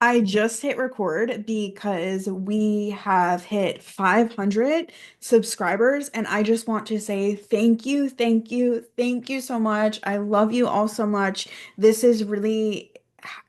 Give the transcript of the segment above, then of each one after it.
I just hit record because we have hit 500 subscribers, and I just want to say thank you, thank you, thank you so much. I love you all so much. This is really,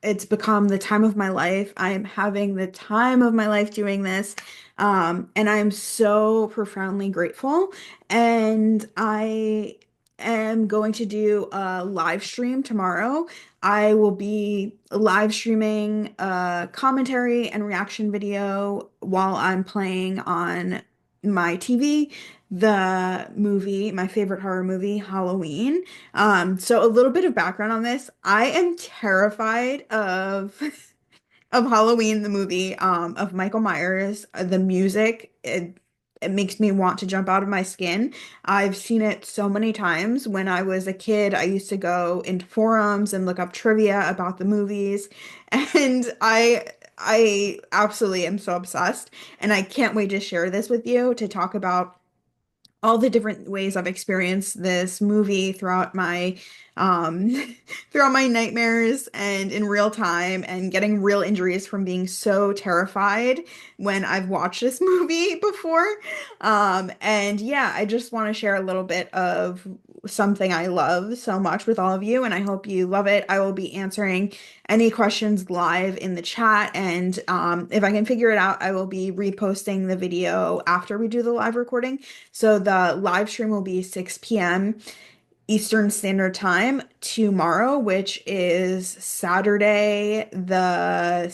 it's become the time of my life. I am having the time of my life doing this. And I'm so profoundly grateful. And I am going to do a live stream tomorrow. I will be live streaming a commentary and reaction video while I'm playing on my TV the movie, my favorite horror movie, Halloween. So a little bit of background on this. I am terrified of of Halloween, the movie, of Michael Myers. The music, it makes me want to jump out of my skin. I've seen it so many times. When I was a kid, I used to go into forums and look up trivia about the movies, and I absolutely am so obsessed, and I can't wait to share this with you to talk about all the different ways I've experienced this movie throughout my um throughout my nightmares and in real time, and getting real injuries from being so terrified when I've watched this movie before. And yeah, I just want to share a little bit of something I love so much with all of you, and I hope you love it. I will be answering any questions live in the chat, and if I can figure it out, I will be reposting the video after we do the live recording. So the live stream will be 6 p.m. Eastern Standard Time tomorrow, which is Saturday the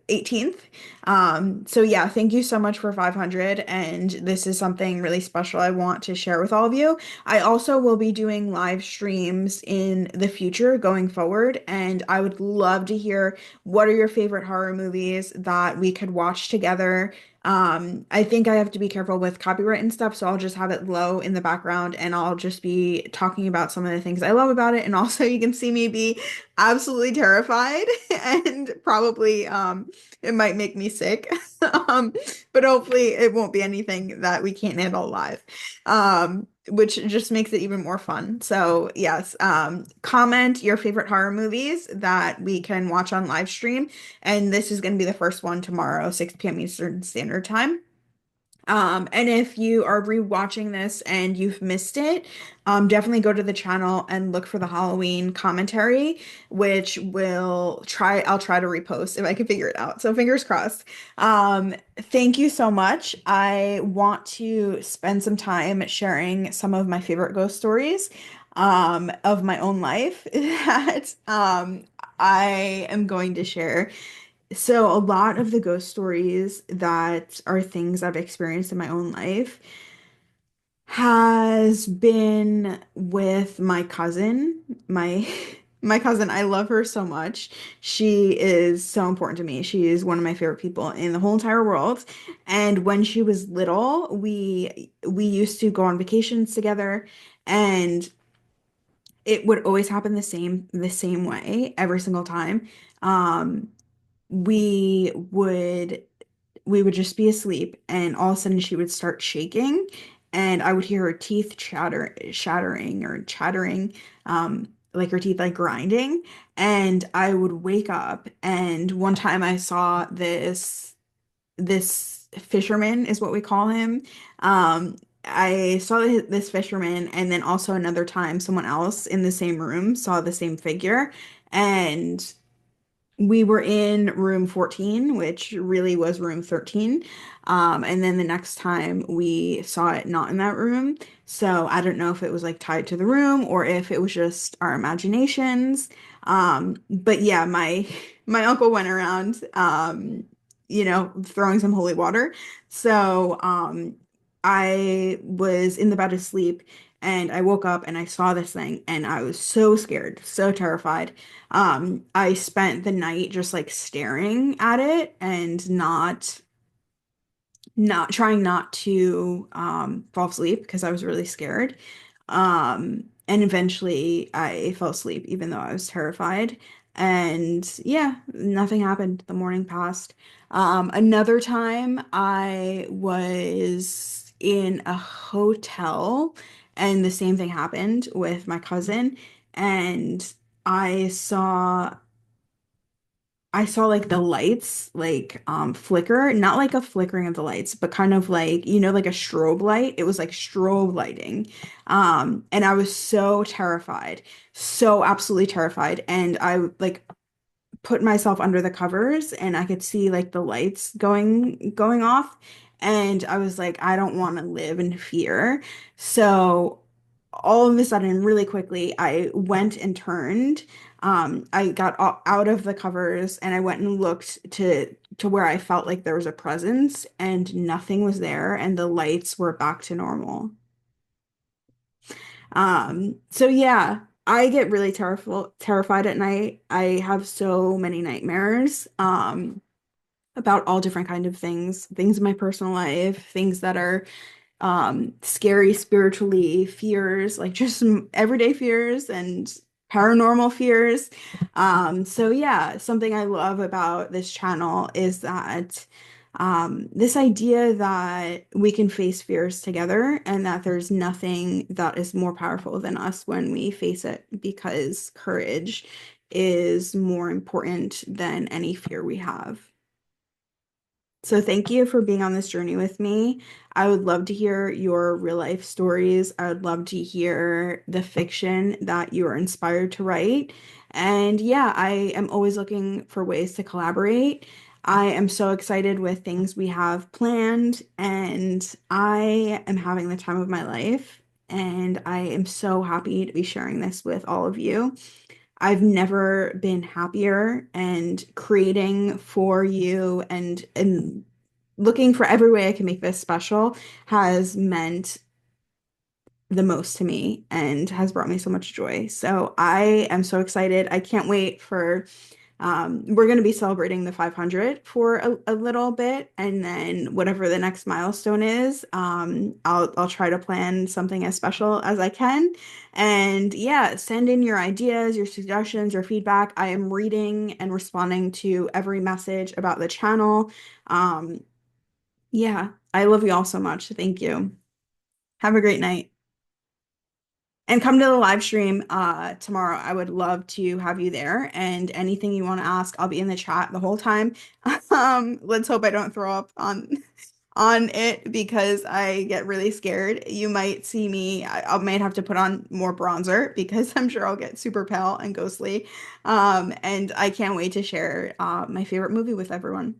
18th. So yeah, thank you so much for 500, and this is something really special I want to share with all of you. I also will be doing live streams in the future going forward, and I would love to hear what are your favorite horror movies that we could watch together. I think I have to be careful with copyright and stuff, so I'll just have it low in the background, and I'll just be talking about some of the things I love about it. And also you can see me be absolutely terrified and probably it might make me sick. Um, but hopefully it won't be anything that we can't handle live. Which just makes it even more fun. So yes, comment your favorite horror movies that we can watch on live stream. And this is going to be the first one tomorrow, 6 p.m. Eastern Standard Time. And if you are rewatching this and you've missed it, definitely go to the channel and look for the Halloween commentary, which I'll try to repost if I can figure it out. So fingers crossed. Thank you so much. I want to spend some time sharing some of my favorite ghost stories, of my own life that, I am going to share. So a lot of the ghost stories that are things I've experienced in my own life has been with my cousin. My my cousin, I love her so much. She is so important to me. She is one of my favorite people in the whole entire world. And when she was little, we used to go on vacations together, and it would always happen the same way every single time. Um, we would we would just be asleep, and all of a sudden she would start shaking, and I would hear her teeth shattering or chattering, like her teeth like grinding, and I would wake up. And one time I saw this fisherman is what we call him. I saw this fisherman, and then also another time someone else in the same room saw the same figure, and we were in room 14, which really was room 13. And then the next time we saw it not in that room. So I don't know if it was like tied to the room or if it was just our imaginations. But yeah, my uncle went around, throwing some holy water. So I was in the bed asleep, and I woke up and I saw this thing, and I was so scared, so terrified. I spent the night just like staring at it and not trying not to fall asleep because I was really scared. And eventually I fell asleep even though I was terrified. And yeah, nothing happened. The morning passed. Another time I was in a hotel, and the same thing happened with my cousin, and I saw I saw like the lights like flicker, not like a flickering of the lights, but kind of like, like a strobe light. It was like strobe lighting. And I was so terrified, so absolutely terrified. And I like put myself under the covers and I could see like the lights going off, and I was like, I don't want to live in fear. So all of a sudden, really quickly, I went and turned. I got out of the covers and I went and looked to where I felt like there was a presence, and nothing was there, and the lights were back to normal. So yeah, I get really terrified at night. I have so many nightmares, about all different kind of things in my personal life, things that are scary spiritually, fears, like just some everyday fears and paranormal fears. So yeah, something I love about this channel is that this idea that we can face fears together and that there's nothing that is more powerful than us when we face it, because courage is more important than any fear we have. So thank you for being on this journey with me. I would love to hear your real life stories. I would love to hear the fiction that you are inspired to write. And yeah, I am always looking for ways to collaborate. I am so excited with things we have planned, and I am having the time of my life. And I am so happy to be sharing this with all of you. I've never been happier, and creating for you and looking for every way I can make this special has meant the most to me and has brought me so much joy. So I am so excited. I can't wait for we're going to be celebrating the 500 for a little bit, and then whatever the next milestone is, I'll try to plan something as special as I can. And yeah, send in your ideas, your suggestions, your feedback. I am reading and responding to every message about the channel. Um, yeah, I love you all so much. Thank you. Have a great night. And come to the live stream tomorrow. I would love to have you there. And anything you want to ask, I'll be in the chat the whole time. Let's hope I don't throw up on it because I get really scared. You might see me, I might have to put on more bronzer because I'm sure I'll get super pale and ghostly. And I can't wait to share my favorite movie with everyone.